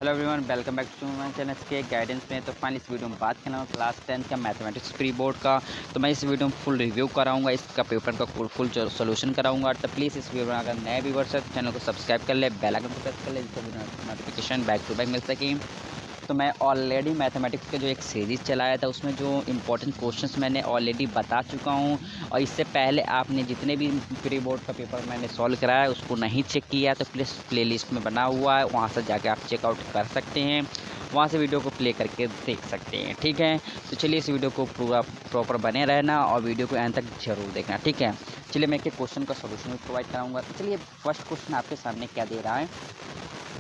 Hello everyone, welcome back to my channel के guidance में। तो फाइनली इस वीडियो में बात करना है क्लास 10 का मैथमेटिक्स प्री बोर्ड का। तो मैं इस वीडियो में फुल रिव्यू कराऊंगा, इसका पेपर का फुल सोल्यूशन कराऊंगा। तो प्लीज़ इस वीडियो में अगर नए व्यूअर्स है तो चैनल को सब्सक्राइब कर ले, बेल आइकन को प्रेस कर ले, जिससे नोटिफिकेशन बैक टू बैक मिल सके। तो मैं ऑलरेडी मैथमेटिक्स का जो एक सीरीज़ चलाया था उसमें जो इम्पोर्टेंट क्वेश्चंस मैंने ऑलरेडी बता चुका हूँ। और इससे पहले आपने जितने भी प्री बोर्ड का पेपर मैंने सॉल्व कराया है उसको नहीं चेक किया तो प्लीज़ प्लेलिस्ट में बना हुआ है, वहाँ से जाके आप चेकआउट कर सकते हैं, वहाँ से वीडियो को प्ले करके देख सकते हैं। ठीक है, तो चलिए इस वीडियो को पूरा प्रॉपर बने रहना और वीडियो को एंड तक जरूर देखना। ठीक है, चलिए मैं एक क्वेश्चन का सोल्यूशन भी प्रोवाइड कराऊंगा। तो चलिए फर्स्ट क्वेश्चन आपके सामने क्या दे रहा है,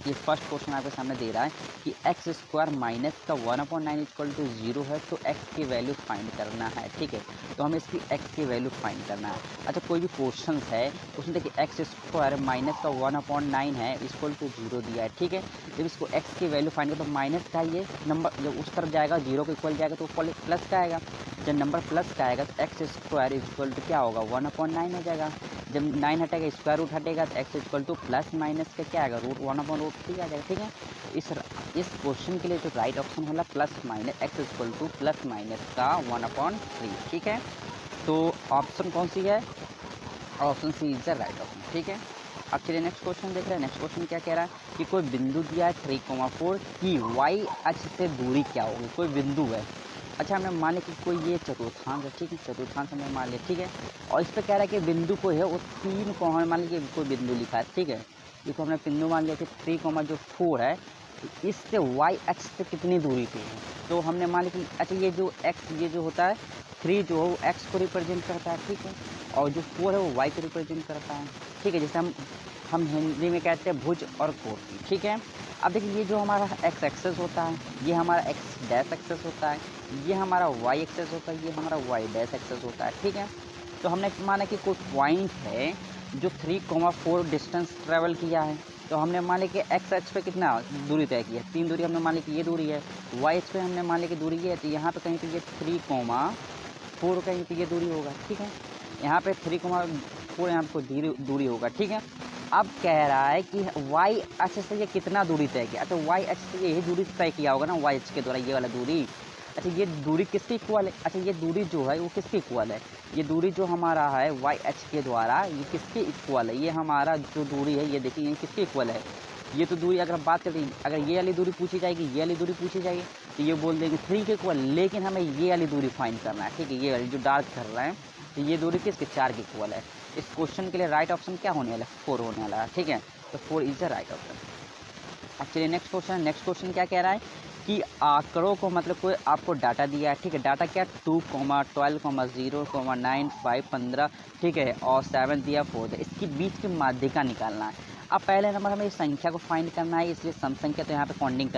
ये फर्स्ट क्वेश्चन आपके सामने दे रहा है कि एक्स स्क्वायर माइनस का 1/9 इक्वल टू 0 है, तो एक्स की वैल्यू फाइंड करना है। ठीक है, तो हमें इसकी एक्स की वैल्यू फाइंड करना है। अच्छा, कोई भी क्वेश्चन है उसमें देखिए एक्स स्क्वायर माइनस का 1/9 है इक्वल टू 0 दिया है। ठीक है, जब इसको एक्स की वैल्यू फाइंड करें तो माइनस का ये नंबर जब उस तरफ जाएगा 0 के इक्वल जाएगा तो प्लस का आएगा। जब नंबर प्लस का आएगा तो एक्स स्क्वायर इक्वल टू क्या होगा, 1/9 हो जाएगा। जब 9 हटेगा स्क्वायर रूट हटेगा तो x equal to plus minus का क्या आएगा, √1/√3 आ जाएगा। ठीक है, इस क्वेश्चन के लिए जो राइट ऑप्शन होला plus minus x equal to plus minus का 1/3। ठीक है, तो ऑप्शन कौन सी है, option C is the right option. ठीक है, अब चलिए नेक्स्ट क्वेश्चन देख रहे हैं। नेक्स्ट क्वेश्चन क्या कह रहा है कि कोई बिंदु दिया है 3,4 की वाई अक्ष से दूरी क्या होगी। कोई बिंदु है, अच्छा हमें मान लें कि कोई ये चतुर्थांश है। ठीक है, चतुर्थांश हमें मान लिया। ठीक है, और इस पर कह रहा है कि बिंदु कोई है वो 3 को हमें मान लीजिए कोई बिंदु लिखा है। ठीक है, इसको हमने बिंदु मान लिया कि 3,4 है, तो इससे वाई अक्ष से कितनी दूरी पे है। तो हमने मान लिया कि अच्छा ये जो एक्स ये जो होता है 3 जो है वो एक्स को रिप्रेजेंट करता है। ठीक है, और जो 4 है वो वाई को रिप्रेजेंट करता है। ठीक है, जैसे हम हिंदी में कहते हैं भुज और कोटि। ठीक है, अब देखिए ये जो हमारा एक्स एक्सेस होता है, ये हमारा एक्स डैश एक्सेस होता है, ये हमारा वाई एक्सेस होता है, ये हमारा वाई डैश एक्सेस होता है। ठीक है, तो हमने माना कि कोई पॉइंट है जो 3,4 डिस्टेंस ट्रेवल किया है, तो हमने मान लिया कि एक्स एक्स पे कितना दूरी तय की है, 3 दूरी हमने मान ली कि ये दूरी है। वाई एक्स पे हमने मान लिया कि दूरी ये है, तो यहाँ पे कहीं पे ये 3,4 कहीं पे ये दूरी होगा। ठीक है, यहाँ पे 3,4 यहाँ पे दूरी होगा। ठीक है, अब कह रहा है कि वाई अक्ष से ये कितना दूरी तय किया। अच्छा, वाई अक्ष से यही दूरी तय किया होगा ना, वाई अक्ष के द्वारा ये वाला दूरी। अच्छा, ये दूरी किसके इक्वल है, अच्छा ये दूरी जो है वो किसके इक्वल है, ये दूरी जो हमारा है वाई अक्ष के द्वारा ये किसके इक्वल है, ये हमारा जो दूरी है ये देखिए ये किसके इक्वल है। ये तो दूरी अगर बात करें, अगर ये वाली दूरी पूछी जाएगी, ये वाली दूरी पूछी जाएगी तो ये बोल देंगे 3 के इक्वल, लेकिन हमें ये वाली दूरी फाइंड करना है। ठीक है, ये वाली जो डार्क कर रहे हैं, तो ये दूरी किसके 4 के इक्वल है। इस क्वेश्चन के लिए राइट ऑप्शन क्या होने वाला है, 4 होने वाला है। ठीक है, तो 4 is the right option. Actually next question, next question क्या कह रहा है कि आंकड़ों को मतलब कोई आपको डाटा दिया है। ठीक है, डाटा क्या 2, 12, 0, 9, 5, 15। ठीक है, और 7 दिया 4 दिया, इसके बीच की माध्यिका निकालना है। अब पहले नंबर हमें इस संख्या को फाइंड करना है, इसलिए सम संख्या तो यहाँ पे काउंटिंग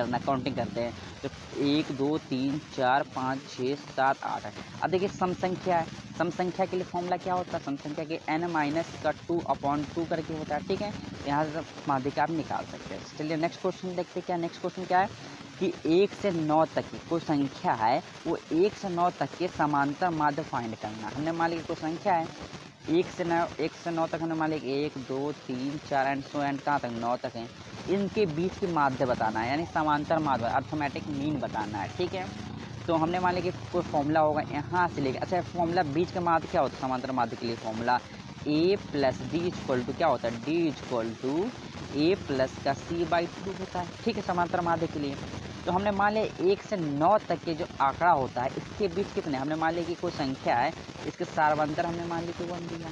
करते हैं। तो 1, 2, 3, 4, 5, 6, 7, 8 है। अब देखिए सम संख्या है, सम संख्या के लिए फॉर्मूला क्या होता है, सम संख्या के n-2/2 करके होता है। ठीक है, यहाँ से माध्यिका आप निकाल सकते हैं। चलिए नेक्स्ट क्वेश्चन देखते हैं। क्या नेक्स्ट क्वेश्चन क्या है कि 1 से 9 तक की कोई संख्या है, वो 1 से 9 तक के समांतर माध्य फाइंड करना है। हमने मान लिया कोई संख्या है 1 से 9 तक, हमने मान लिया 1, 2, 3, 4 एंड सो एंड कहाँ तक 9 तक है, इनके बीच की माध्य बताना है, यानी समांतर माध्य अर्थमेटिक मीन बताना है। ठीक है, तो हमने मान लिया कि कोई फॉर्मूला होगा यहाँ से लेकर, अच्छा फॉर्मूला बीच का माध्य क्या होता है, समांतर माध्य के लिए formula a plus D equal to क्या होता है, d equal to a plus का c/2 होता है। ठीक है, समांतर माध्य के लिए। तो हमने मान लिया 1 से 9 तक के जो आंकड़ा होता है इसके बीच कितने, हमने मान लिया कि कोई संख्या है, इसके सार्वंतर हमने मान लिया कि 1 दिया।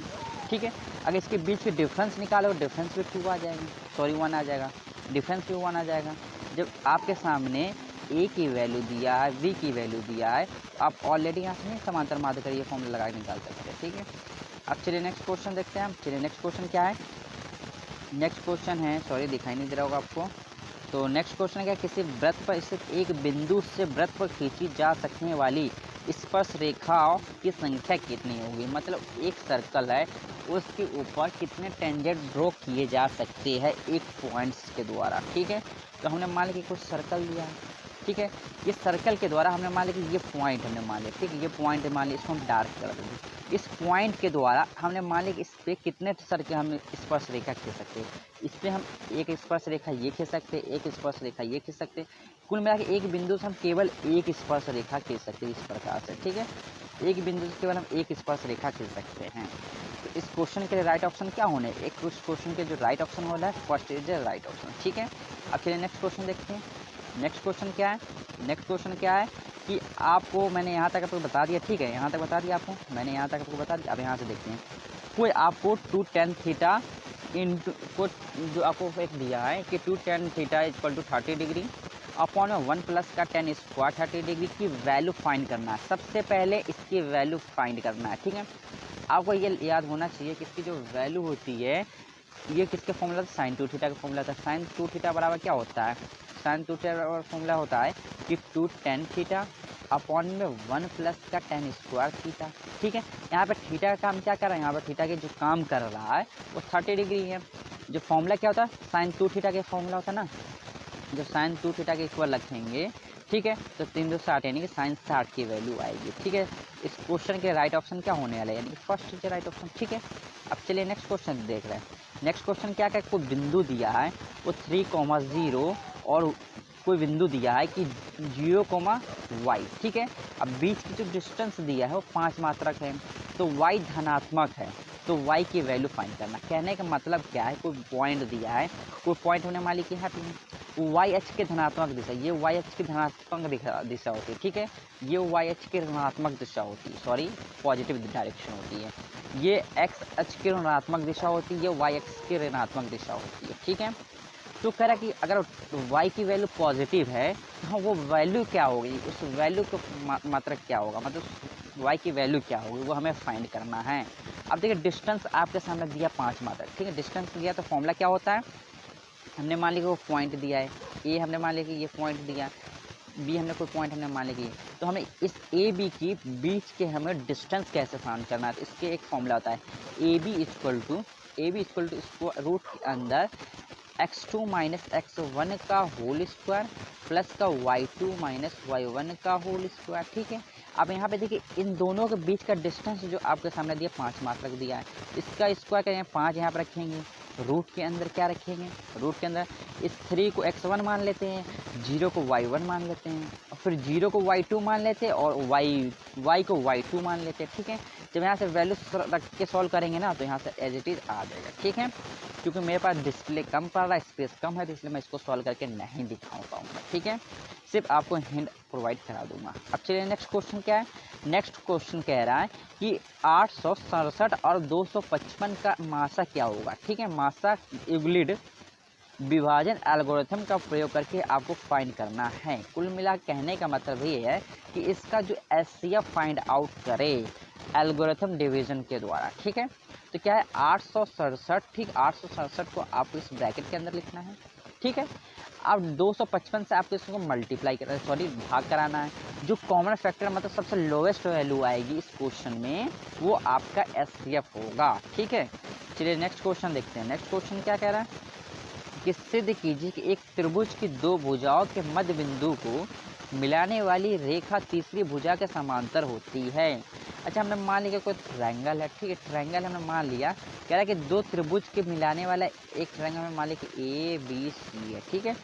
ठीक है, अगर इसके बीच की डिफरेंस निकालो, डिफरेंस भी 2 आ जाएगा, सॉरी 1 आ जाएगा, डिफरेंस भी 1 आ जाएगा। जब आपके सामने ए की वैल्यू दिया है, बी की वैल्यू दिया है, तो आप ऑलरेडी यहाँ से समांतर माध्य का ये फॉर्मूला लगा के निकाल सकते हैं। ठीक है, अब चलिए नेक्स्ट क्वेश्चन देखते हैं। चलिए नेक्स्ट क्वेश्चन क्या है, नेक्स्ट क्वेश्चन है, सॉरी दिखाई नहीं दे रहा होगा आपको। तो नेक्स्ट क्वेश्चन क्या है, किसी वृत्त पर स्थित एक बिंदु से वृत्त पर खींची जा सकने वाली स्पर्श रेखाओं की संख्या कितनी होगी। मतलब एक सर्कल है, उसके ऊपर कितने टेंजेंट ड्रॉ किए जा सकते हैं एक पॉइंट्स के द्वारा। ठीक है, तो हमने मान लिया कि कुछ सर्कल दिया है। ठीक है। ये सर्कल के द्वारा हमने मान लिया कि ये पॉइंट हमने मान लिया, ठीक है, ये पॉइंट मान लिया, इसको हम डार्क कर देंगे। इस पॉइंट के द्वारा हमने मान लिया कि इस पर कितने सर्कल हम स्पर्श रेखा खींच सकते हैं। इस पर हम एक स्पर्श रेखा ये खींच सकते हैं, एक स्पर्श रेखा ये खींच सकते हैं। कुल मिला के एक बिंदु से हम केवल एक स्पर्श रेखा खींच सकते हैं इस प्रकार से, ठीक है। एक बिंदु से केवल हम एक स्पर्श रेखा खींच सकते हैं। तो इस क्वेश्चन के लिए राइट ऑप्शन क्या होने, एक क्वेश्चन के जो राइट ऑप्शन हो रहा है first is the right option, ठीक है। अब चलिए नेक्स्ट क्वेश्चन देखते हैं। नेक्स्ट क्वेश्चन क्या है, नेक्स्ट क्वेश्चन क्या है कि आपको मैंने यहाँ तक आपको बता दिया, ठीक है, यहाँ तक बता दिया आपको, मैंने यहाँ तक आपको बता दिया। अब यहाँ से देखते हैं, कोई आपको 2 tan थीटा इंटू को जो आपको एक दिया है कि 2 tan theta equal to 30 degree upon में 1 प्लस का tan स्क्वायर 30 डिग्री की वैल्यू फाइंड करना है। सबसे पहले इसकी वैल्यू फाइंड करना है, ठीक है। आपको ये याद होना चाहिए कि इसकी जो वैल्यू होती है ये किसके फॉर्मूला था, साइन 2 थीटा का फॉर्मूला था। साइन 2 थीटा बराबर क्या होता है, साइन 2 थीटा बराबर फॉर्मूला होता है कि 2 tan थीटा अपॉन में 1 प्लस का tan स्क्वायर थीटा, ठीक है। यहाँ पे थीटा का काम क्या कर रहा है, यहाँ पर थीटा के जो काम कर रहा है वो 30 डिग्री है। जो फॉर्मूला क्या होता है, साइन 2 थीटा के फॉर्मूला होता है ना, जो साइन 2 थीटा के इक्वल रखेंगे, ठीक है, तो 360 यानी कि साइन 60 की वैल्यू आएगी, ठीक है। इस क्वेश्चन के राइट ऑप्शन क्या होने वाला है, यानी कि फर्स्ट इज राइट ऑप्शन, ठीक है। अब चलिए नेक्स्ट क्वेश्चन देख रहे हैं। नेक्स्ट क्वेश्चन क्या क्या, कोई बिंदु दिया है वो 3,0 और कोई बिंदु दिया है कि 0,y, ठीक है। अब बीच की जो डिस्टेंस दिया है वो 5 मात्रक है, तो y धनात्मक है, तो y की वैल्यू फाइंड करना। कहने का मतलब क्या है, कोई पॉइंट दिया है, कोई पॉइंट हमने मान ली कि है वाई एच के धनात्मक दिशा, ये वाई एच की धनात्मक दिशा होती है, ठीक है। ये वाई एच की ऋणात्मक दिशा होती है, सॉरी पॉजिटिव डायरेक्शन होती है। ये एक्स एच की ऋणात्मक दिशा होती है, ये वाई एक्स की ऋणात्मक दिशा होती है, ठीक है। तो कह रहा कि अगर y की वैल्यू पॉजिटिव है तो वो वैल्यू क्या होगी, उस वैल्यू को मात्रक क्या होगा, मतलब y की वैल्यू क्या होगी वो हमें फाइंड करना है। अब देखिए डिस्टेंस आपके सामने दिया 5 मात्रक, ठीक है। डिस्टेंस दिया तो फॉर्मूला क्या होता है, हमने मान लिया कि वो पॉइंट दिया है, ए हमने मान लिया कि ये पॉइंट दिया, बी हमने कोई पॉइंट हमने मान लिया, तो हमें इस ए बी की बीच के हमें डिस्टेंस कैसे फाइंड करना है। तो इसके एक फॉर्मूला होता है ए बी इक्वल टू इसको रूट के अंदर x2 माइनस x1 का होल स्क्वायर प्लस का y2 माइनस y1 का होल स्क्वायर, ठीक है। अब यहाँ पे देखिए इन दोनों के बीच का डिस्टेंस जो आपके सामने दिया 5 मात्रक दिया है, इसका स्क्वायर करेंगे 5 यहाँ पर रखेंगे, रूट के अंदर क्या रखेंगे, रूट के अंदर इस 3 को x1 मान लेते हैं, 0 को y1 मान लेते हैं, और फिर 0 को y2 मान लेते हैं और y को y2 मान लेते हैं, ठीक है। जब यहाँ से वैल्यू रख के सॉल्व करेंगे ना तो यहाँ से एज इट इज़ आ जाएगा, ठीक है। क्योंकि मेरे पास डिस्प्ले कम पड़ रहा है, स्पेस कम है, तो इसलिए मैं इसको सॉल्व करके नहीं दिखा पाऊँगा, ठीक है। सिर्फ आपको हिंट प्रोवाइड करा दूंगा। अब चलिए नेक्स्ट क्वेश्चन क्या है। नेक्स्ट क्वेश्चन कह रहा है कि 867 और 255 का मासा क्या होगा, ठीक है। मासा यूक्लिड विभाजन एल्गोरिथम का प्रयोग करके आपको फाइंड करना है। कुल मिला कहने का मतलब ये है कि इसका जो एचसीएफ फाइंड आउट करे एल्गोरिथम डिवीजन के द्वारा, ठीक है। तो क्या है 867, ठीक, 867 को आपको इस ब्रैकेट के अंदर लिखना है, ठीक है। अब 255 से आपको इसको मल्टीप्लाई करना है, सॉरी भाग कराना है। जो कॉमन फैक्टर मतलब सबसे लोवेस्ट वैल्यू आएगी इस क्वेश्चन में वो आपका एचसीएफ होगा, ठीक है। चलिए नेक्स्ट क्वेश्चन देखते हैं। नेक्स्ट क्वेश्चन क्या कह रहा है कि सिद्ध कीजिए कि एक त्रिभुज की 2 भुजाओं के मध्य बिंदु को मिलाने वाली रेखा तीसरी भुजा के समांतर होती है। अच्छा हमने मान लिया कोई ट्रायंगल है, ठीक है, ट्रायंगल हमने मान लिया, कह रहा है कि 2 त्रिभुज के मिलाने वाला एक ट्रायंगल में मान लिया कि ए बी सी है, ठीक है।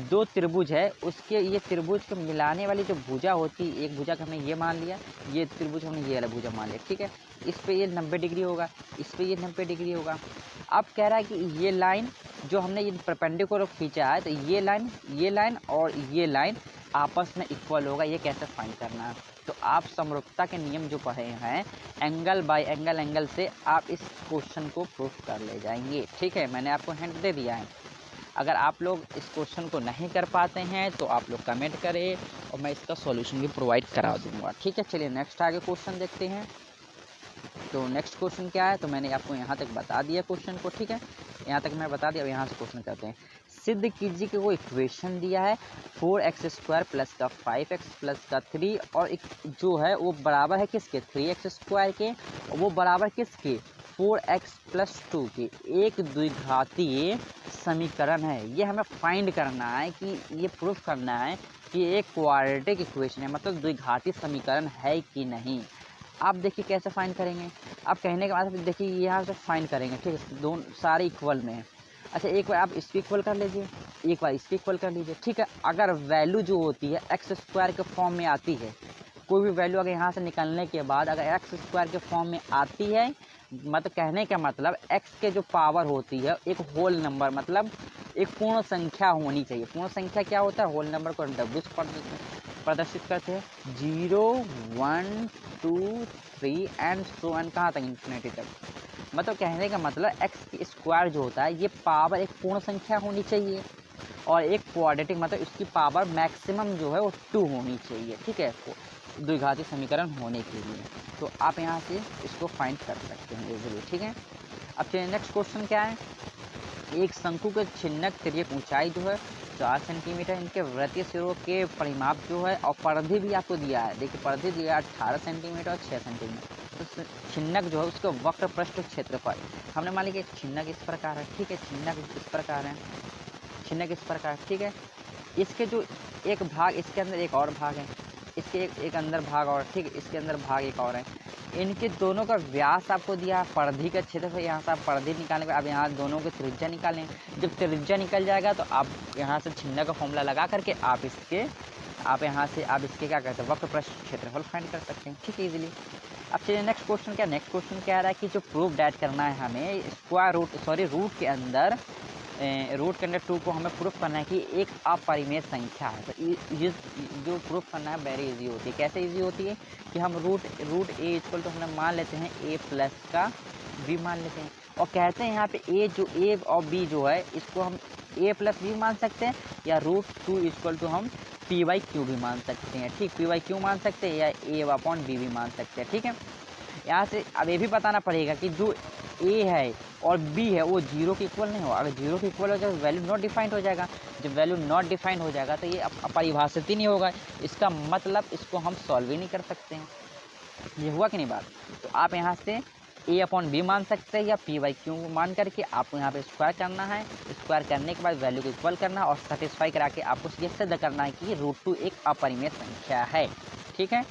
2 त्रिभुज है, उसके ये त्रिभुज के मिलाने वाली जो भुजा होती है, एक भुजा का हमने ये मान लिया, ये त्रिभुज हमने ये वाला भुजा मान लिया, ठीक है। इस पे ये 90 डिग्री होगा, इस पे ये 90 डिग्री होगा। अब कह रहा है कि ये लाइन जो हमने ये परपेंडिकुलर खींचा है, तो ये लाइन और ये लाइन आपस में इक्वल होगा, ये कैसे फाइंड करना है। तो आप समरूपता के नियम जो पढ़े हैं एंगल बाय एंगल से आप इस क्वेश्चन को प्रूफ कर ले जाएंगे, ठीक है। मैंने आपको हिंट दे दिया है। अगर आप लोग इस क्वेश्चन को नहीं कर पाते हैं तो आप लोग कमेंट करें और मैं इसका सॉल्यूशन भी प्रोवाइड करा दूंगा, ठीक है। चलिए नेक्स्ट आगे क्वेश्चन देखते हैं। तो नेक्स्ट क्वेश्चन क्या है, तो मैंने आपको यहाँ तक बता दिया क्वेश्चन को, ठीक है, यहाँ तक मैं बता दिया। अब यहाँ से क्वेश्चन करते हैं। सिद्ध कीजिए कि वो इक्वेशन दिया है 4x² प्लस का 5x प्लस का 3 और एक जो है वो बराबर है किसके 3x² के, और वो बराबर किसके 4x+2 की एक द्विघातीय समीकरण है। ये हमें फाइंड करना है कि ये प्रूफ करना है कि एक क्वाड्रेटिक इक्वेशन है, मतलब द्विघाती समीकरण है कि नहीं। आप देखिए कैसे फाइंड करेंगे। आप कहने के बाद देखिए यहाँ से फाइंड करेंगे, ठीक है, दोनों सारे इक्वल में है। अच्छा, एक बार आप इसको इक्वल कर लीजिए, एक बार इसको इक्वल कर लीजिए, ठीक है। अगर वैल्यू जो होती है x² के फॉर्म में आती है, कोई भी वैल्यू अगर यहाँ से निकलने के बाद अगर x² के फॉर्म में आती है, मतलब कहने का मतलब x के जो पावर होती है एक होल नंबर, मतलब एक पूर्ण संख्या होनी चाहिए। पूर्ण संख्या क्या होता है? होल नंबर को W से प्रदर्शित करते हैं, 0 1 2 3 एंड सो ऑन, कहाँ तक? इन्फिनिटी तक। मतलब कहने का मतलब x² जो होता है ये पावर एक पूर्ण संख्या होनी चाहिए, और एक क्वाड्रेटिक मतलब इसकी पावर मैक्सिमम जो है वो 2 होनी चाहिए, ठीक है, द्विघाती समीकरण होने के लिए। तो आप यहाँ से इसको फाइंड कर सकते हैं इजीली, ठीक है। अब चलिए नेक्स्ट क्वेश्चन क्या है। एक शंकु के छिन्नक तिर्यक ऊंचाई जो है 4 सेंटीमीटर, इनके वृत्तीय सिरों के परिमाप जो है और परिधि भी आपको दिया है। देखिए परिधि दिया है 18 सेंटीमीटर और 6 सेंटीमीटर। तो छिन्नक जो है उसके वक्र पृष्ठ क्षेत्रफल हमने मान लिया कि छिन्नक इस प्रकार है, ठीक है, छिन्नक इस प्रकार है, छिन्नक इस प्रकार, ठीक है। इसके जो एक भाग, इसके अंदर एक और भाग है, इसके एक अंदर भाग और, ठीक है, इसके अंदर भाग एक और है। इनके दोनों का व्यास आपको दिया है, परिधि का क्षेत्रफल। यहाँ से आप परिधि निकालने के अब यहाँ दोनों की त्रिज्या निकालें। जब त्रिज्या निकल जाएगा तो आप यहाँ से छिन्नक का फॉर्मूला लगा करके आप यहाँ से आप इसके क्या कहते हैं, वक्र पृष्ठ क्षेत्रफल फाइंड कर सकते हैं, ठीक है, इजीली। अब चलिए नेक्स्ट क्वेश्चन क्या, नेक्स्ट क्वेश्चन क्या आ रहा है कि जो प्रूफ डैट करना है हमें रूट के अंदर रूट के अंदर 2 को हमें प्रूफ करना है कि एक अपरिमेय संख्या है। तो ये जो प्रूफ करना है वेरी इजी होती है। कैसे इजी होती है कि हम रूट ए इक्वल टू हमने मान लेते हैं a प्लस का b मान लेते हैं, और कहते हैं यहाँ पे a और b जो है इसको हम a प्लस b मान सकते हैं, या रूट 2 इक्वल टू हम p/q भी मान सकते हैं, ठीक, p/q मान सकते हैं, या a/b भी मान सकते हैं, ठीक है। यहाँ से अब ये भी बताना पड़ेगा कि जो a है और b है वो 0 के इक्वल नहीं हो। अगर 0 के इक्वल हो जाए तो वैल्यू नॉट डिफाइंड हो जाएगा। जब वैल्यू नॉट डिफाइंड हो जाएगा तो ये अपरिभाषित ही नहीं होगा, इसका मतलब इसको हम सॉल्व ही नहीं कर सकते हैं। ये हुआ कि नहीं बात? तो आप यहाँ से a/b मान सकते हैं, या p/q मान करके आपको यहाँ पे स्क्वायर करना है। स्क्वायर करने के बाद वैल्यू को इक्वल करना है और सेटिस्फाई करा के आपको ये सिद्ध करना है कि रूट 2 एक अपरिमेय संख्या है, ठीक है।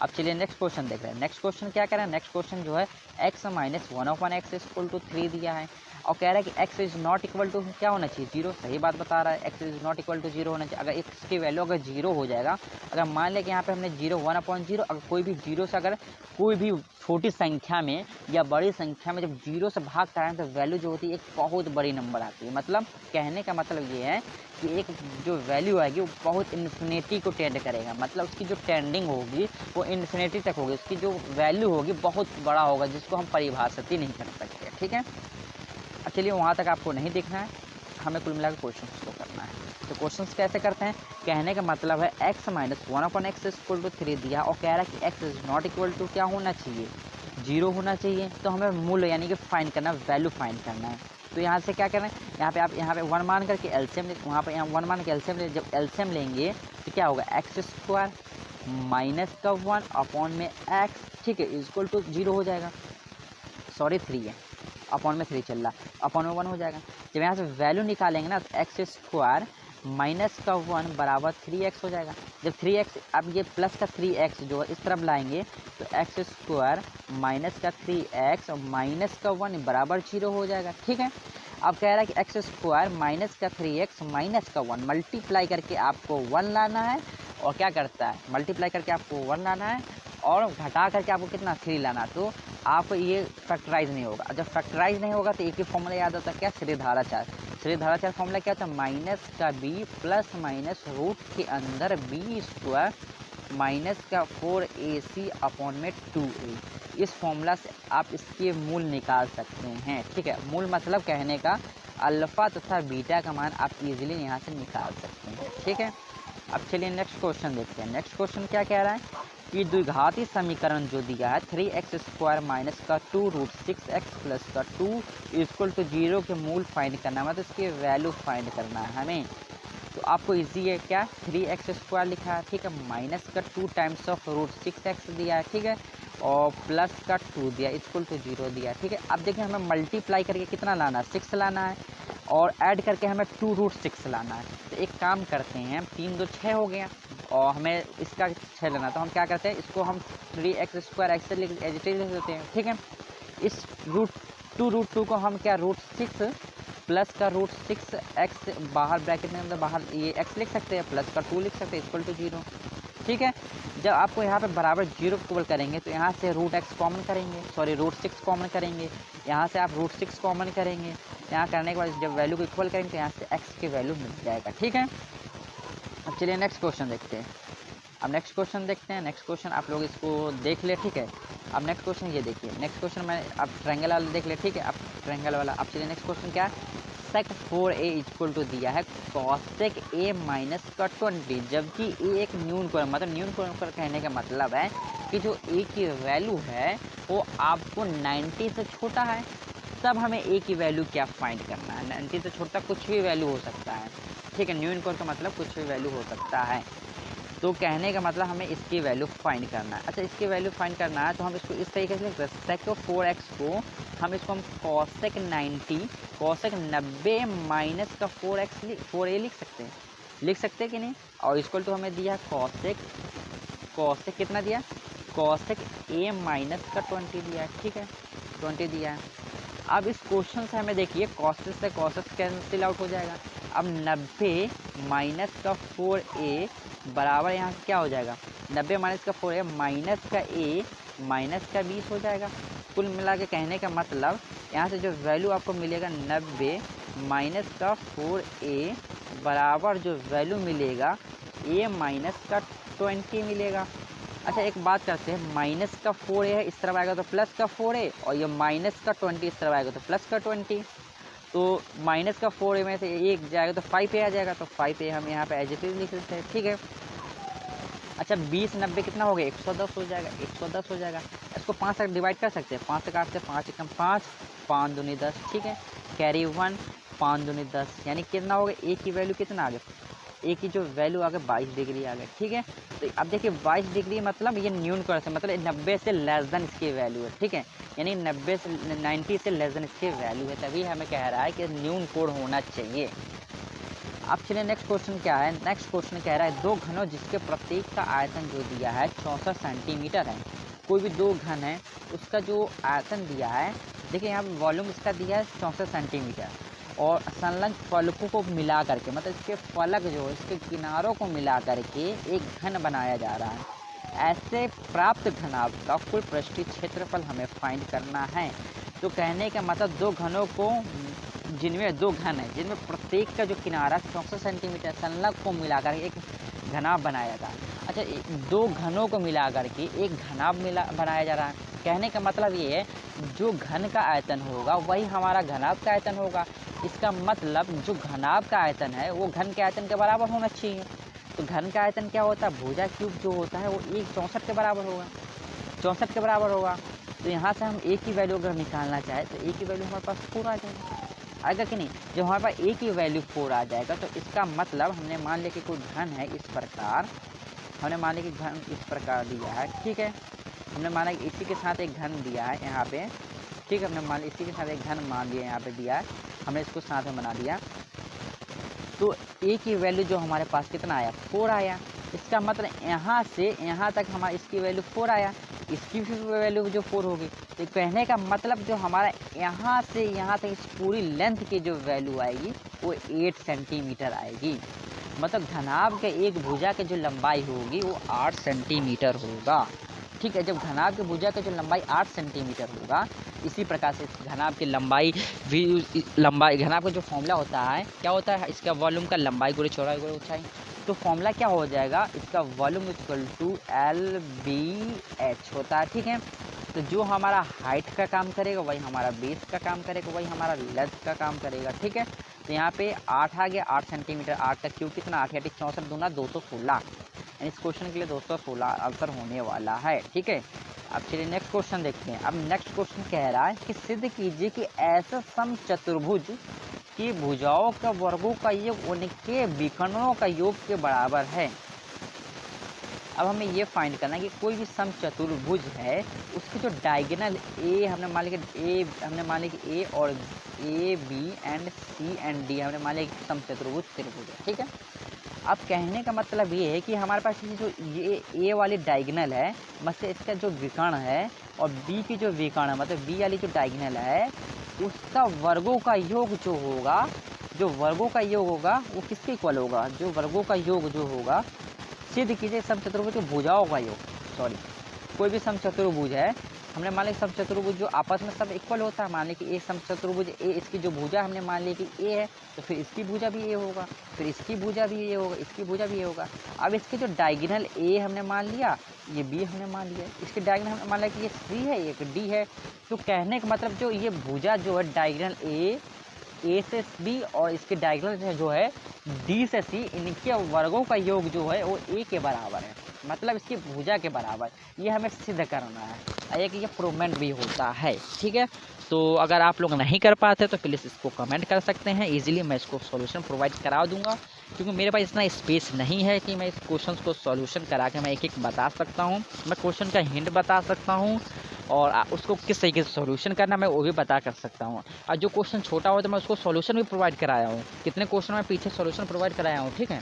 अब चलिए नेक्स्ट क्वेश्चन देख रहे हैं। नेक्स्ट क्वेश्चन क्या कह रहा है, नेक्स्ट क्वेश्चन जो है x - 1/x इक्वल टू 3 दिया है, और कह रहा है कि x is not equal to क्या होना चाहिए, 0। सही बात बता रहा है, x is not equal to 0 होना चाहिए। अगर x की वैल्यू अगर 0 हो जाएगा, अगर मान लें कि यहाँ पे हमने 1/0, अगर कोई भी 0 से अगर कोई भी छोटी संख्या में या बड़ी संख्या में जब 0 से भाग कराएं तो वैल्यू जो होती है एक बहुत बड़ी नंबर आती है। मतलब कहने का मतलब ये है कि एक जो वैल्यू आएगी वो बहुत इन्फिनिटी को टेंड करेगा, मतलब उसकी जो टेंडिंग होगी वो इन्फिनिटी तक होगी, उसकी जो वैल्यू होगी बहुत बड़ा होगा, जिसको हम परिभाषित ही नहीं कर सकते, ठीक है। चलिए वहाँ तक आपको नहीं देखना है, हमें कुल मिलाकर क्वेश्चन को करना है। तो क्वेश्चन कैसे करते हैं, कहने का मतलब है x - 1/x इक्वल टू 3 दिया, और कह रहा है कि x is not equal to क्या होना चाहिए, 0 होना चाहिए। तो हमें मूल्य यानी कि फाइंड करना, वैल्यू फाइंड करना है। तो यहाँ से क्या करना है, यहाँ पे आप यहाँ पे 1 मान करके एलसीएम ले, वहाँ पे यहाँ 1 मान के एलसीएम ले। जब एलसीएम लेंगे तो क्या होगा, x² माइनस का 1 अपॉन में x, ठीक है, इक्वल टू 0 हो जाएगा। सॉरी 3 है, अपॉन में 3 चल रहा, अपॉन में 1 हो जाएगा। जब यहाँ से वैल्यू निकालेंगे ना तो x² माइनस का 1 बराबर 3x हो जाएगा। जब 3x, अब ये प्लस का 3x जो है इस तरफ लाएंगे तो x² माइनस का 3x और माइनस का 1 बराबर 0 हो जाएगा, ठीक है। अब कह रहा है कि x² माइनस का 3x माइनस का 1 मल्टीप्लाई करके आपको 1 लाना है, और क्या करता है, मल्टीप्लाई करके आपको 1 लाना है और घटा करके आपको कितना 3 लाना। तो आपको ये फैक्टराइज नहीं होगा। जब फैक्टराइज नहीं होगा तो एक ही फॉर्मूला याद आता है, क्या, श्रीधाराचार। श्रीधाराचार फॉर्मूला क्या होता है, माइनस का b प्लस माइनस रूट के अंदर b² माइनस का 4ac अपॉन में 2a। इस फॉर्मूला से आप इसके मूल निकाल सकते हैं, ठीक है। मूल मतलब कहने का अल्फ़ा तथा बीटा का मान आप इजीली यहाँ से निकाल सकते हैं, ठीक है। अब चलिए नेक्स्ट क्वेश्चन देखते हैं। नेक्स्ट क्वेश्चन क्या कह रहा है कि द्विघाती समीकरण जो दिया है 3x² माइनस का 2 रूट 6x प्लस का 2 इक्वल टू 0 के मूल फाइंड करना है, मतलब इसकी वैल्यू फाइंड करना है हमें। तो आपको इजी है, क्या, 3x² लिखा है, ठीक है, माइनस का 2 टाइम्स ऑफ रूट 6x दिया है, ठीक है, और प्लस का 2 दिया इक्वल टू 0 दिया। ठीक है, अब देखिए हमें मल्टीप्लाई करके कितना लाना है, 6 लाना है, और ऐड करके हमें 2√6 लाना है। तो एक काम करते हैं, 3 2 6 हो गया और हमें इसका 6 लेना, तो हम क्या करते हैं, इसको हम 3x² x से लिख देते हैं। ठीक है, इस √2 को हम क्या √6 प्लस का √6 x बाहर ब्रैकेट में, मतलब बाहर ये x लिख सकते हैं, प्लस का 2 लिख सकते हैं इक्वल टू 0। ठीक है, जब आपको यहाँ पे बराबर 0 इक्वल करेंगे तो यहाँ से √x कॉमन करेंगे, सॉरी √6 कॉमन करेंगे, यहाँ से आप √6 कॉमन करेंगे, यहाँ करने के बाद जब वैल्यू को इक्वल करेंगे तो यहाँ से x की वैल्यू मिल जाएगा। ठीक है, अब चलिए नेक्स्ट क्वेश्चन देखते हैं। अब नेक्स्ट क्वेश्चन देखते हैं। नेक्स्ट क्वेश्चन आप लोग इसको देख ले। ठीक है, अब नेक्स्ट क्वेश्चन ये देखिए, नेक्स्ट क्वेश्चन मैं अब ट्रायंगल वाला देख ले। ठीक है, अब ट्रायंगल वाला, अब चलिए नेक्स्ट क्वेश्चन क्या है, sec 4a इक्वल टू दिया है cosec a माइनस का 20, जबकि a एक न्यून कोण, मतलब न्यून कोण पर कहने का मतलब है कि जो a की वैल्यू है वो आपको 90 से छोटा है, तब हमें a की वैल्यू क्या फाइंड करना है। 90 से छोटा कुछ भी वैल्यू हो सकता है। ठीक है, न्यून कोण का मतलब कुछ भी वैल्यू हो सकता है, तो कहने का मतलब हमें इसकी वैल्यू फाइंड करना है। अच्छा, इसकी वैल्यू फाइंड करना है तो हम इसको इस तरीके से लिख सकते हैं, sec 4x को हम इसको हम cosec 90 माइनस का 4a लिख सकते हैं कि नहीं। और इक्वल टू हमें दिया cosec कितना दिया, cosec a माइनस का 20 दिया है। ठीक है, 20 दिया है। अब इस क्वेश्चन से हमें देखिए cosec से cosec कैंसिल आउट हो जाएगा। अब 90 माइनस का 4a बराबर यहाँ क्या हो जाएगा, 90 माइनस का 4a माइनस का a माइनस का 20 हो जाएगा। कुल मिला के कहने का मतलब यहाँ से जो वैल्यू आपको मिलेगा 90 माइनस का 4a बराबर जो वैल्यू मिलेगा a माइनस का 20 मिलेगा। अच्छा, एक बात करते हैं, माइनस का 4a है इस तरफ आएगा तो प्लस का 4a, और ये माइनस का 20 इस तरफ आएगा तो प्लस का 20, तो माइनस का 4a में से एक जाएगा तो 5a आ जाएगा, तो 5a हम यहाँ पे एज इट इज लिख सकते हैं। ठीक है, अच्छा 20 90 कितना हो गया, 110 हो जाएगा, 110 हो जाएगा। इसको 5 से डिवाइड कर सकते हैं, 5 से काटते हैं, 5 एकम 5, 5 दूनी 10। ठीक है, कैरी 1, 5 दूनी 10, यानी कितना हो गया, a की वैल्यू कितना आ गया, ए की जो वैल्यू आ गया 22 डिग्री आ गया। ठीक है, तो अब देखिए 22 डिग्री मतलब ये न्यून कोण से, मतलब 90 से लेस देन इसकी वैल्यू है। ठीक है, यानी 90 से लेस देन इसकी वैल्यू है, तभी हमें कह रहा है कि न्यून कोण होना चाहिए। अब चलिए नेक्स्ट क्वेश्चन क्या है। नेक्स्ट क्वेश्चन कह रहा है दो घनों जिसके प्रत्येक का आयतन जो दिया है 64 सेंटीमीटर है। कोई भी दो घन है, उसका जो आयतन दिया है, देखिए यहाँ वॉल्यूम इसका दिया है 64 सेंटीमीटर, और संलग्न फलकों को मिला करके, मतलब इसके फलक जो है इसके किनारों को मिला करके एक घन बनाया जा रहा है। ऐसे प्राप्त घनाभ का कुल पृष्ठीय क्षेत्रफल हमें फाइंड करना है। तो कहने का मतलब दो घनों को, जिनमें दो घन है, जिनमें प्रत्येक का जो किनारा 64 सेंटीमीटर संलग्न को मिलाकर एक घनाभ बनाया था। अच्छा, दो घनों को मिलाकर के एक घनाभ बनाया जा रहा है। कहने का मतलब ये है जो घन का आयतन होगा वही हमारा घनाभ का आयतन होगा। इसका मतलब जो घनाभ का आयतन है वो घन के आयतन के बराबर होना चाहिए। तो घन का आयतन क्या होता है, भुजा क्यूब जो होता है वो 1/64 के बराबर होगा, 64 के बराबर होगा। तो यहाँ से हम a की वैल्यू अगर निकालना चाहे तो a की वैल्यू हमारे पास 4 आ जाएगा, आएगा कि नहीं। जब हमारे पास a की वैल्यू 4 आ जाएगा तो इसका मतलब हमने मान लिया कि कोई घन है इस प्रकार, हमने मान लिया कि घन इस प्रकार दिया है। ठीक है, हमने माना कि इसी के साथ एक घन दिया है यहाँ पे। ठीक है, हमने मान लिया इसी के साथ एक घन मान लिया यहाँ पे दिया है, हमने इसको साथ में बना दिया। तो a की वैल्यू जो हमारे पास कितना आया, 4 आया। इसका मतलब यहाँ से यहाँ तक हमारा इसकी वैल्यू 4 आया, इसकी भी वैल्यू जो 4 होगी। तो कहने का मतलब जो हमारा यहाँ से यहाँ तक इस पूरी लेंथ की जो वैल्यू आएगी वो 8 सेंटीमीटर आएगी। मतलब घनाभ के एक भुजा की जो लंबाई होगी वो 8 सेंटीमीटर होगा। ठीक है, जब घनाभ की भुजा की जो लंबाई 8 सेंटीमीटर होगा, इसी प्रकार से घनाभ की लंबाई भी, घनाभ का जो फॉर्मूला होता है क्या होता है, इसका वॉल्यूम का लंबाई गुणे चौड़ाई गुणे ऊंचाई। तो फॉर्मूला क्या हो जाएगा, इसका वॉल्यूम इक्वल टू LBH होता है। ठीक है, तो जो हमारा हाइट का काम करेगा वही हमारा बेस का काम करेगा, वही हमारा लेंथ का काम करेगा। ठीक है, तो यहाँ पे 8 आ गया, 8 सेंटीमीटर, 8 का क्यूब कितना, 8 × 64 दूना 216, इस क्वेश्चन के लिए 216 आंसर होने वाला है। ठीक है, अब चलिए नेक्स्ट क्वेश्चन देखते हैं। अब नेक्स्ट क्वेश्चन कह रहा है कि सिद्ध कीजिए कि ऐसे समचतुर्भुज की भुजाओं का वर्गों का योग उनके विकर्णों का योग के बराबर है। अब हमें ये फाइंड करना है कि कोई भी समचतुर्भुज है उसके जो डायगोनल ए हमने मान लिया कि ए और A B and C and D हमने मान लिया कि समचतुर्भुज त्रिभुज है। ठीक है, अब कहने का मतलब ये है कि हमारे पास ये जो ये ए वाली डायगोनल है मतलब इसका जो विकर्ण है और बी की जो विकर्ण है मतलब बी वाली जो डायगोनल है उसका वर्गों का योग जो होगा, जो वर्गों का योग होगा वो किसके इक्वल होगा, जो वर्गों का योग जो होगा सिद्ध कीजिए समचतुर्भुज के भुजाओं का योग। सॉरी, कोई भी समचतुर्भुज है हमने मान लिया समचतुर्भुज जो आपस में सब इक्वल होता है, मान लिया कि ए समचतुर्भुज ए, इसकी जो भुजा हमने मान लिया कि ए है तो फिर इसकी भुजा भी ए होगा, फिर इसकी भुजा भी ए होगा, इसकी भुजा भी ए होगा। अब इसके जो डायगोनल ए हमने मान लिया, ये बी हमने मान लिया, इसके डायगोनल हमने मान लिया कि ये सी है एक डी है। तो कहने का मतलब जो ये भुजा जो है डायगोनल ए से बी और इसके डायगोनल जो है डी से सी, इनके वर्गों का योग जो है वो ए के बराबर है, मतलब इसकी भुजा के बराबर। ये हमें सिद्ध करना है, एक ये प्रूवमेंट भी होता है। ठीक है, तो अगर आप लोग नहीं कर पाते तो प्लीज़ इसको कमेंट कर सकते हैं, इजीली मैं इसको सॉल्यूशन प्रोवाइड करा दूंगा, क्योंकि मेरे पास इतना स्पेस नहीं है कि मैं इस क्वेश्चन को सॉल्यूशन करा के मैं एक एक बता सकता हूँ। मैं क्वेश्चन का हिंट बता सकता हूँ और उसको किस तरीके से सॉल्यूशन करना मैं वो भी बता कर सकता हूँ। और जो क्वेश्चन छोटा हो तो मैं उसको सॉल्यूशन भी प्रोवाइड कराया हूँ, कितने क्वेश्चन मैं पीछे सॉल्यूशन प्रोवाइड कराया हूँ। ठीक है,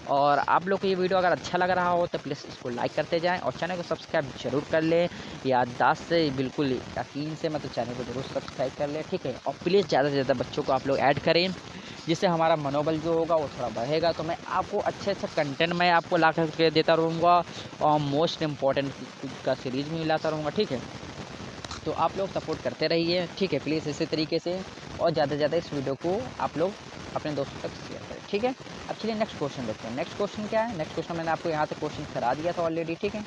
और आप लोग को ये वीडियो अगर अच्छा लग रहा हो तो प्लीज़ इसको लाइक करते जाएं और चैनल को सब्सक्राइब जरूर कर लें, याददाश्त से बिल्कुल यकीन से मतलब चैनल को जरूर सब्सक्राइब कर लें। ठीक है, और प्लीज़ ज़्यादा से ज़्यादा बच्चों को आप लोग ऐड करें, जिससे हमारा मनोबल जो होगा वो थोड़ा बढ़ेगा। तो मैं आपको अच्छे से कंटेंट मैं आपको ला करके देता रहूँगा और मोस्ट इम्पॉर्टेंट का सीरीज़ भी लाता रहूँगा। ठीक है, तो आप लोग सपोर्ट करते रहिए। ठीक है, प्लीज़ इसी तरीके से और ज़्यादा से ज़्यादा इस वीडियो को आप लोग अपने दोस्तों तक शेयर करें। ठीक है, अब चलिए नेक्स्ट क्वेश्चन देखते हैं। नेक्स्ट क्वेश्चन क्या है, नेक्स्ट क्वेश्चन मैंने आपको यहाँ से क्वेश्चन करा दिया था ऑलरेडी। ठीक है,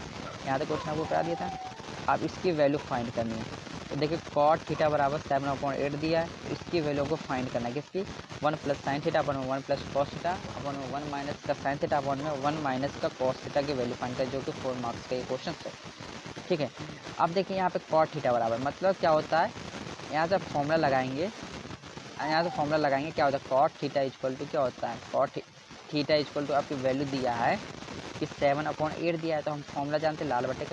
यहाँ से क्वेश्चन आपको करा दिया था। अब इसकी वैल्यू फाइंड करनी है, तो देखिए कॉट थीटा बराबर 7/8 दिया है, तो इसकी वैल्यू को फाइंड करना है किसकी, 1 + sin थीटा अपन 1 + cos थीटा अपन 1 माइनस का sin थीटा अपन में 1 माइनस का cos थीटा की वैल्यू फाइंड करें, जो कि 4 मार्क्स का ये क्वेश्चन है। ठीक है, अब देखिए यहाँ पे कॉट थीटा बराबर मतलब क्या होता है, यहाँ से फॉर्मूला लगाएंगे, क्या होता है कॉट थीटा इक्वल टू क्या होता है, कॉट थीटा इक्वल टू आपकी वैल्यू दिया है कि 7/8 दिया है, तो हम फॉर्मूला जानते हैं लाल बटे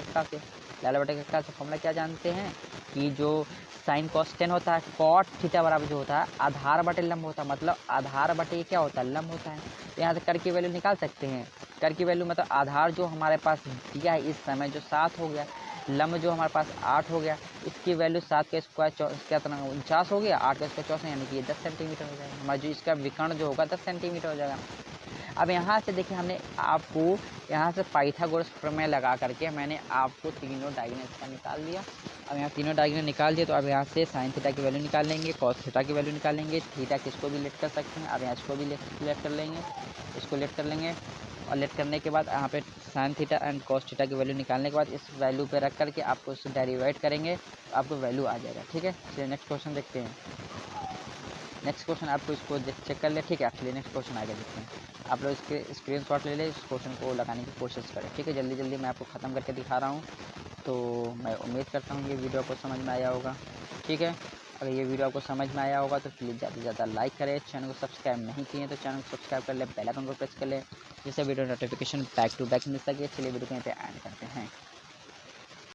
कक्का से फॉर्मूला क्या जानते हैं कि जो साइन कॉस 10 होता है, कॉट थीटा बराबर जो होता है आधार बटे लंब होता है, मतलब आधार बटे क्या होता है, लंब होता है। तो यहाँ से कर की वैल्यू निकाल सकते हैं, कर की वैल्यू मतलब आधार जो हमारे पास दिया है इस समय जो 7 हो गया, लंब जो हमारे पास 8 हो गया, इसकी वैल्यू 7 का स्क्वायर कितना 49 हो गया, 8 का स्क्वायर 64, यानी कि ये 10 सेंटीमीटर हो जाएगा हमारा, जो इसका विकर्ण जो होगा 10 सेंटीमीटर हो जाएगा। अब यहाँ से देखिए हमने आपको यहाँ से पाइथागोरस प्रमेय लगा करके मैंने आपको तीनों डायगोनल्स का निकाल दिया। अब यहाँ तीनों डायगोनल निकाल दिए, तो अब यहाँ से साइन थीटा की वैल्यू निकाल लेंगे, कॉस थीटा की वैल्यू निकाल लेंगे, थीटा किसको भी लेट कर सकते हैं। अब यहाँ इसको भी लेट कर लेंगे, इसको लेट कर लेंगे, और लेट करने के बाद यहाँ पे sine theta and cos theta की वैल्यू निकालने के बाद इस वैल्यू पे रख करके आपको उससे डेरिवेट करेंगे, तो आपको वैल्यू आ जाएगा। ठीक है, चलिए नेक्स्ट क्वेश्चन देखते हैं। नेक्स्ट क्वेश्चन आपको इसको चेक कर ले। ठीक है, चलिए नेक्स्ट क्वेश्चन आगे देखते हैं। आप लोग इसके स्क्रीनशॉट ले लें, इस क्वेश्चन को लगाने की कोशिश करें। ठीक है, जल्दी जल्दी मैं आपको ख़त्म करके दिखा रहा हूँ, तो मैं उम्मीद करता हूँ ये वीडियो आपको समझ में आया होगा। ठीक है, अगर ये वीडियो आपको समझ में आया होगा तो प्लीज़ ज़्यादा से ज़्यादा लाइक करें, चैनल को सब्सक्राइब नहीं किए तो चैनल को सब्सक्राइब कर ले, बेल आइकन को प्रेस कर ले, जिससे video notification back to back मिल सके। चलिए वीडियो को यहीं पे एंड करते हैं।